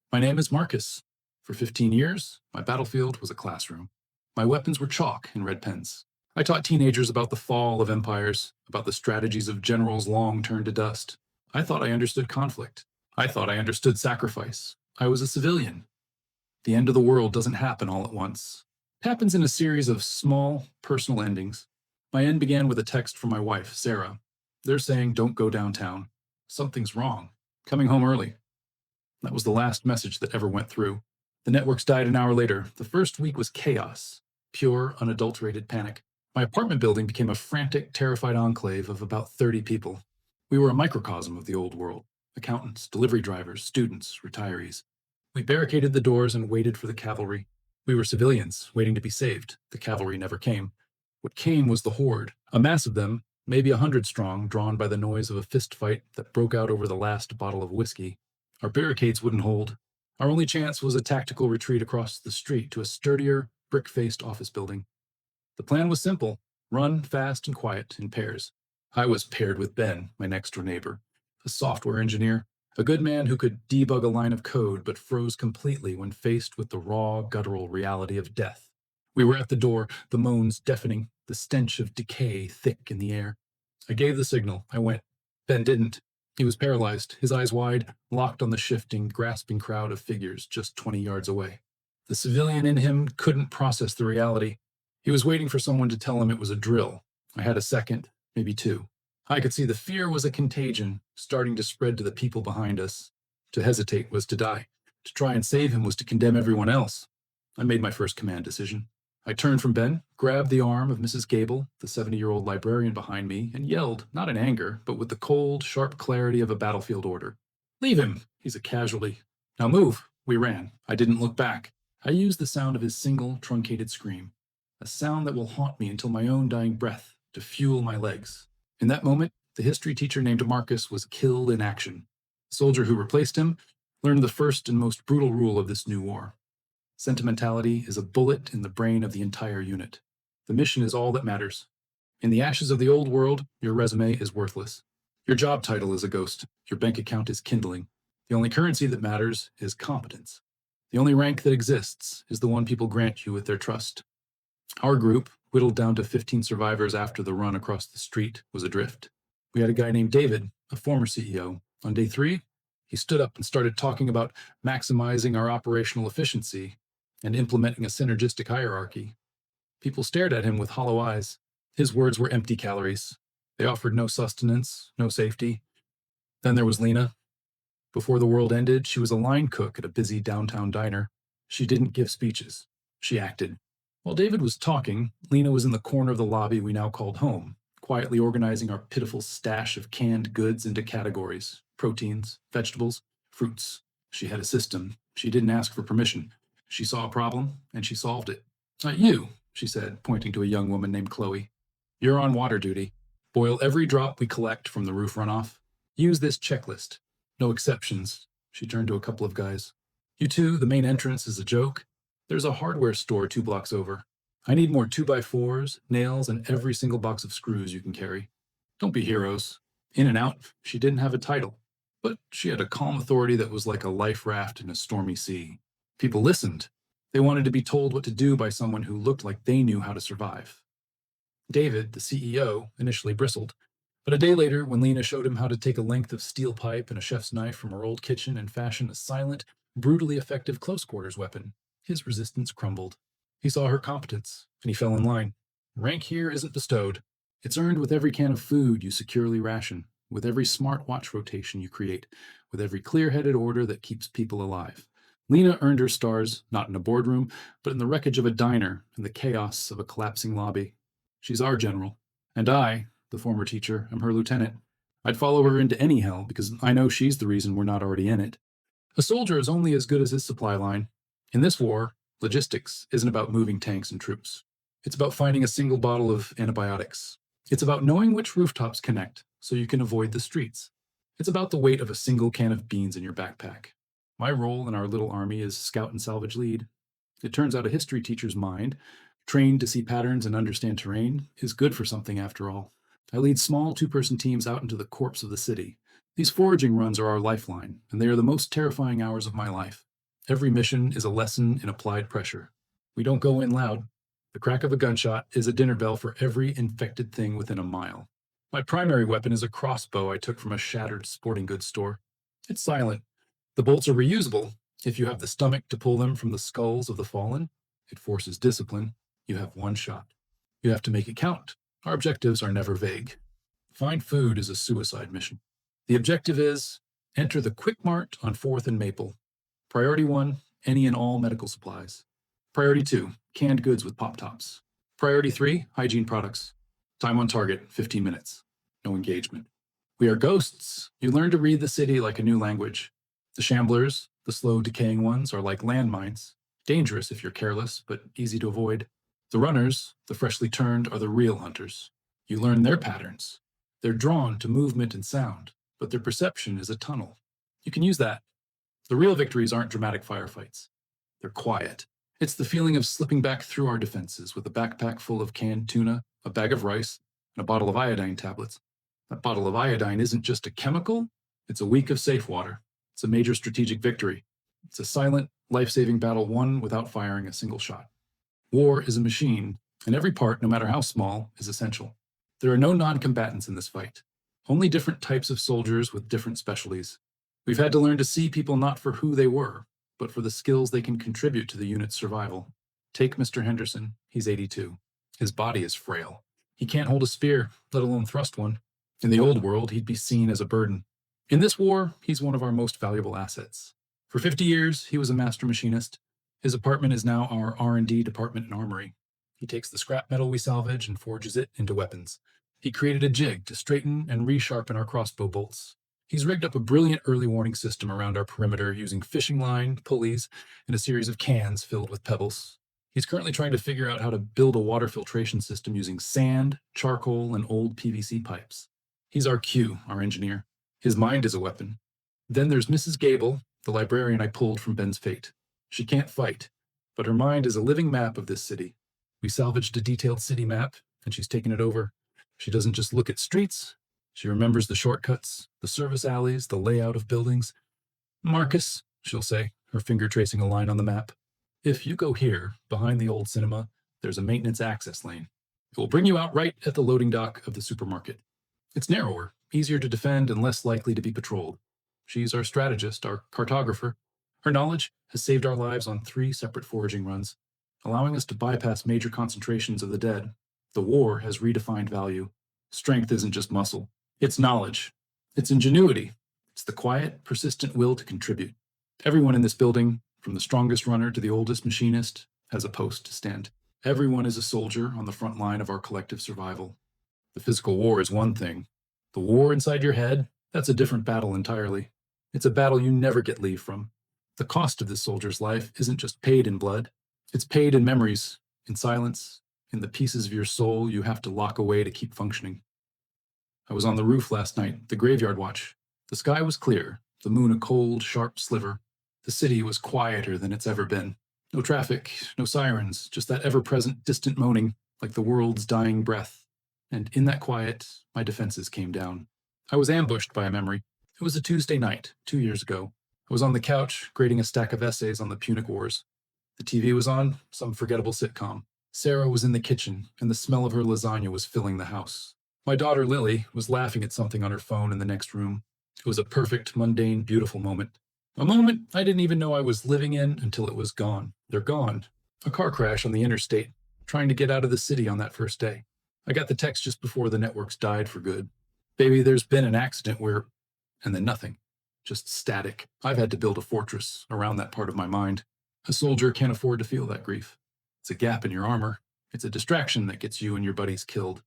My name is Marcus. For 15 years, my battlefield was a classroom. My weapons were chalk and red pens. I taught teenagers about the fall of empires, about the strategies of generals long turned to dust. I thought I understood conflict. I thought I understood sacrifice. I was a civilian. The end of the world doesn't happen all at once. It happens in a series of small, personal endings. My end began with a text from my wife, Sarah. They're saying, "Don't go downtown. Something's wrong. Coming home early." That was the last message that ever went through. The networks died an hour later. The first week was chaos, pure, unadulterated panic. My apartment building became a frantic, terrified enclave of about 30 people. We were a microcosm of the old world: accountants, delivery drivers, students, retirees. We barricaded the doors and waited for the cavalry. We were civilians, waiting to be saved. The cavalry never came. What came was the horde, a mass of them, maybe 100 strong, drawn by the noise of a fist fight that broke out over the last bottle of whiskey. Our barricades wouldn't hold. Our only chance was a tactical retreat across the street to a sturdier, brick-faced office building. The plan was simple: run fast and quiet, in pairs. I was paired with Ben, my next-door neighbor, a software engineer, a good man who could debug a line of code but froze completely when faced with the raw, guttural reality of death. We were at the door, the moans deafening, the stench of decay thick in the air. I gave the signal. I went. Ben didn't. He was paralyzed, his eyes wide, locked on the shifting, grasping crowd of figures just 20 yards away. The civilian in him couldn't process the reality. He was waiting for someone to tell him it was a drill. I had a second, maybe two. I could see the fear was a contagion, starting to spread to the people behind us. To hesitate was to die. To try and save him was to condemn everyone else. I made my first command decision. I turned from Ben, grabbed the arm of Mrs. Gable, the 70-year-old librarian behind me, and yelled, not in anger, but with the cold, sharp clarity of a battlefield order. "Leave him! He's a casualty. Now move!" We ran. I didn't look back. I used the sound of his single, truncated scream, a sound that will haunt me until my own dying breath, to fuel my legs. In that moment, the history teacher named Marcus was killed in action. The soldier who replaced him learned the first and most brutal rule of this new war. Sentimentality is a bullet in the brain of the entire unit. The mission is all that matters. In the ashes of the old world, your resume is worthless. Your job title is a ghost. Your bank account is kindling. The only currency that matters is competence. The only rank that exists is the one people grant you with their trust. Our group, whittled down to 15 survivors after the run across the street, was adrift. We had a guy named David, a former CEO. On day 3, he stood up and started talking about maximizing our operational efficiency and implementing a synergistic hierarchy. People stared at him with hollow eyes. His words were empty calories. They offered no sustenance, no safety. Then there was Lena. Before the world ended, she was a line cook at a busy downtown diner. She didn't give speeches. She acted. While David was talking, Lena was in the corner of the lobby we now called home, quietly organizing our pitiful stash of canned goods into categories: proteins, vegetables, fruits. She had a system. She didn't ask for permission. She saw a problem, and she solved it. "You," she said, pointing to a young woman named Chloe. "You're on water duty. Boil every drop we collect from the roof runoff. Use this checklist. No exceptions." She turned to a couple of guys. "You two, the main entrance is a joke. There's a hardware store 2 blocks over. I need more 2x4s, nails, and every single box of screws you can carry. Don't be heroes." In and out, she didn't have a title, but she had a calm authority that was like a life raft in a stormy sea. People listened. They wanted to be told what to do by someone who looked like they knew how to survive. David, the CEO, initially bristled, but a day later, when Lena showed him how to take a length of steel pipe and a chef's knife from her old kitchen and fashion a silent, brutally effective close-quarters weapon, his resistance crumbled. He saw her competence, and he fell in line. Rank here isn't bestowed. It's earned with every can of food you securely ration, with every smart watch rotation you create, with every clear-headed order that keeps people alive. Lena earned her stars, not in a boardroom, but in the wreckage of a diner and the chaos of a collapsing lobby. She's our general, and I, the former teacher, am her lieutenant. I'd follow her into any hell because I know she's the reason we're not already in it. A soldier is only as good as his supply line. In this war, logistics isn't about moving tanks and troops. It's about finding a single bottle of antibiotics. It's about knowing which rooftops connect so you can avoid the streets. It's about the weight of a single can of beans in your backpack. My role in our little army is scout and salvage lead. It turns out a history teacher's mind, trained to see patterns and understand terrain, is good for something after all. I lead small 2-person teams out into the corpse of the city. These foraging runs are our lifeline, and they are the most terrifying hours of my life. Every mission is a lesson in applied pressure. We don't go in loud. The crack of a gunshot is a dinner bell for every infected thing within a mile. My primary weapon is a crossbow I took from a shattered sporting goods store. It's silent. The bolts are reusable if you have the stomach to pull them from the skulls of the fallen. It forces discipline. You have one shot. You have to make it count. Our objectives are never vague. Find food is a suicide mission. The objective is enter the Quick Mart on 4th and Maple. Priority 1, any and all medical supplies. Priority 2, canned goods with pop tops. Priority 3, hygiene products. Time on target, 15 minutes. No engagement. We are ghosts. You learn to read the city like a new language. The shamblers, the slow decaying ones, are like landmines. Dangerous if you're careless, but easy to avoid. The runners, the freshly turned, are the real hunters. You learn their patterns. They're drawn to movement and sound, but their perception is a tunnel. You can use that. The real victories aren't dramatic firefights. They're quiet. It's the feeling of slipping back through our defenses with a backpack full of canned tuna, a bag of rice, and a bottle of iodine tablets. That bottle of iodine isn't just a chemical, it's a week of safe water. It's a major strategic victory. It's a silent, life-saving battle won without firing a single shot. War is a machine, and every part, no matter how small, is essential. There are no non-combatants in this fight, only different types of soldiers with different specialties. We've had to learn to see people not for who they were, but for the skills they can contribute to the unit's survival. Take Mr. Henderson. He's 82. His body is frail. He can't hold a spear, let alone thrust one. In the old world, he'd be seen as a burden. In this war, he's one of our most valuable assets. For 50 years, he was a master machinist. His apartment is now our R&D department and armory. He takes the scrap metal we salvage and forges it into weapons. He created a jig to straighten and resharpen our crossbow bolts. He's rigged up a brilliant early warning system around our perimeter using fishing line, pulleys, and a series of cans filled with pebbles. He's currently trying to figure out how to build a water filtration system using sand, charcoal, and old PVC pipes. He's our Q, our engineer. His mind is a weapon. Then there's Mrs. Gable, the librarian I pulled from Ben's fate. She can't fight, but her mind is a living map of this city. We salvaged a detailed city map, and she's taken it over. She doesn't just look at streets. She remembers the shortcuts, the service alleys, the layout of buildings. Marcus, she'll say, her finger tracing a line on the map. If you go here, behind the old cinema, there's a maintenance access lane. It will bring you out right at the loading dock of the supermarket. It's narrower, easier to defend, and less likely to be patrolled. She's our strategist, our cartographer. Her knowledge has saved our lives on 3 separate foraging runs, allowing us to bypass major concentrations of the dead. The war has redefined value. Strength isn't just muscle. It's knowledge. It's ingenuity. It's the quiet, persistent will to contribute. Everyone in this building, from the strongest runner to the oldest machinist, has a post to stand. Everyone is a soldier on the front line of our collective survival. The physical war is one thing. The war inside your head, that's a different battle entirely. It's a battle you never get leave from. The cost of this soldier's life isn't just paid in blood. It's paid in memories, in silence, in the pieces of your soul you have to lock away to keep functioning. I was on the roof last night, the graveyard watch. The sky was clear, the moon a cold, sharp sliver. The city was quieter than it's ever been. No traffic, no sirens, just that ever-present distant moaning, like the world's dying breath. And in that quiet, my defenses came down. I was ambushed by a memory. It was a Tuesday night, 2 years ago. I was on the couch, grading a stack of essays on the Punic Wars. The TV was on, some forgettable sitcom. Sarah was in the kitchen, and the smell of her lasagna was filling the house. My daughter Lily was laughing at something on her phone in the next room. It was a perfect, mundane, beautiful moment. A moment I didn't even know I was living in until it was gone. They're gone. A car crash on the interstate, trying to get out of the city on that first day. I got the text just before the networks died for good. Baby, there's been an accident where... And then nothing. Just static. I've had to build a fortress around that part of my mind. A soldier can't afford to feel that grief. It's a gap in your armor. It's a distraction that gets you and your buddies killed.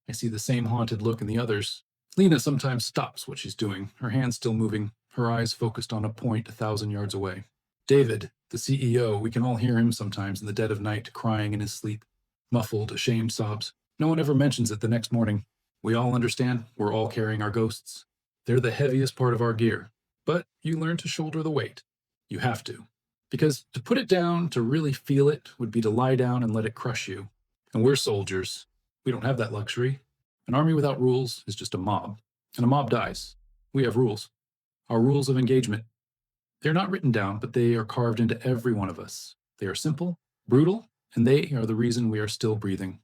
I see the same haunted look in the others. Lena sometimes stops what she's doing, her hands still moving, her eyes focused on a point 1,000 yards away. David, the CEO, we can all hear him sometimes in the dead of night, crying in his sleep. Muffled, ashamed sobs. No one ever mentions it the next morning. We all understand we're all carrying our ghosts. They're the heaviest part of our gear. But you learn to shoulder the weight. You have to. Because to put it down, to really feel it, would be to lie down and let it crush you. And we're soldiers. We don't have that luxury. An army without rules is just a mob. And a mob dies. We have rules. Our rules of engagement. They're not written down, but they are carved into every one of us. They are simple, brutal, and they are the reason we are still breathing.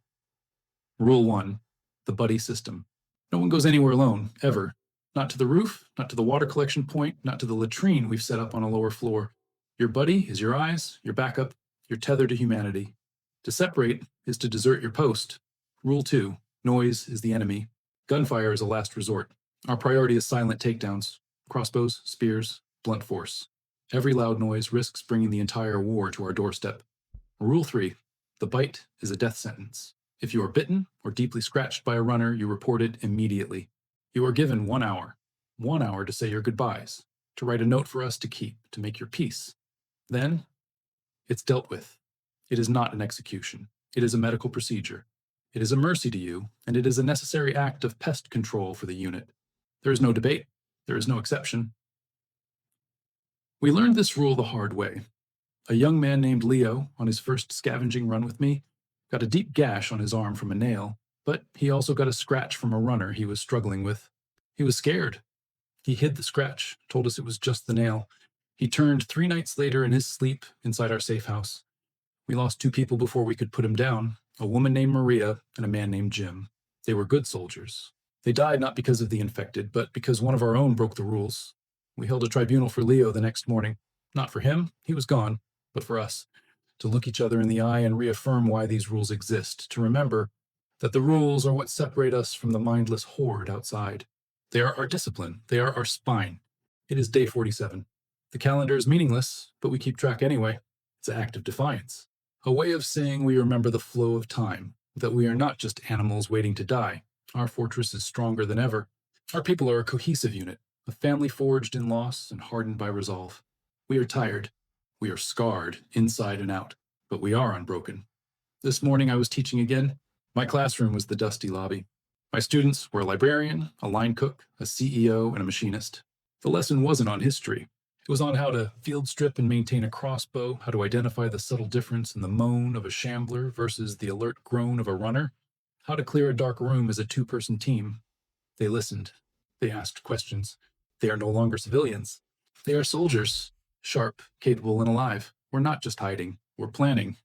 Rule 1, the buddy system. No one goes anywhere alone, ever. Not to the roof, not to the water collection point, not to the latrine we've set up on a lower floor. Your buddy is your eyes, your backup, your tether to humanity. To separate is to desert your post. Rule 2, noise is the enemy. Gunfire is a last resort. Our priority is silent takedowns, crossbows, spears, blunt force. Every loud noise risks bringing the entire war to our doorstep. Rule 3, the bite is a death sentence. If you are bitten or deeply scratched by a runner, you report it immediately. You are given 1 hour. 1 hour to say your goodbyes, to write a note for us to keep, to make your peace. Then, it's dealt with. It is not an execution. It is a medical procedure. It is a mercy to you, and it is a necessary act of pest control for the unit. There is no debate. There is no exception. We learned this rule the hard way. A young man named Leo, on his first scavenging run with me, got a deep gash on his arm from a nail, but he also got a scratch from a runner he was struggling with. He was scared. He hid the scratch, told us it was just the nail. He turned 3 nights later in his sleep inside our safe house. We lost 2 people before we could put him down, a woman named Maria and a man named Jim. They were good soldiers. They died not because of the infected, but because one of our own broke the rules. We held a tribunal for Leo the next morning. Not for him, he was gone, but for us. To look each other in the eye and reaffirm why these rules exist, to remember that the rules are what separate us from the mindless horde outside. They are our discipline. They are our spine. It is day 47. The calendar is meaningless, but we keep track anyway. It's an act of defiance. A way of saying we remember the flow of time, that we are not just animals waiting to die. Our fortress is stronger than ever. Our people are a cohesive unit, a family forged in loss and hardened by resolve. We are tired. We are scarred, inside and out, but we are unbroken. This morning I was teaching again. My classroom was the dusty lobby. My students were a librarian, a line cook, a CEO, and a machinist. The lesson wasn't on history. It was on how to field strip and maintain a crossbow, how to identify the subtle difference in the moan of a shambler versus the alert groan of a runner, how to clear a dark room as a 2-person team. They listened. They asked questions. They are no longer civilians. They are soldiers, sharp, capable, and alive. We're not just hiding. We're planning.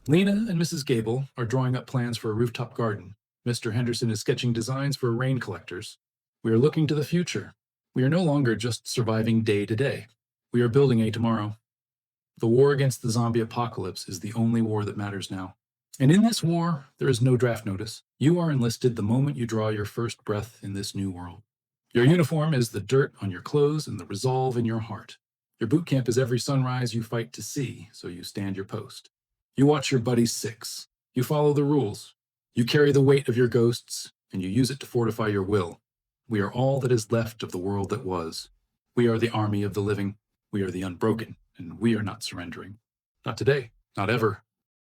Lena and Mrs. Gable are drawing up plans for a rooftop garden. Mr. Henderson is sketching designs for rain collectors. We are looking to the future. We are no longer just surviving day to day. We are building a tomorrow. The war against the zombie apocalypse is the only war that matters now. And in this war, there is no draft notice. You are enlisted the moment you draw your first breath in this new world. Your uniform is the dirt on your clothes and the resolve in your heart. Your boot camp is every sunrise you fight to see, so you stand your post. You watch your buddies 6. You follow the rules. You carry the weight of your ghosts, and you use it to fortify your will. We are all that is left of the world that was. We are the army of the living. We are the unbroken, and we are not surrendering. Not today, not ever.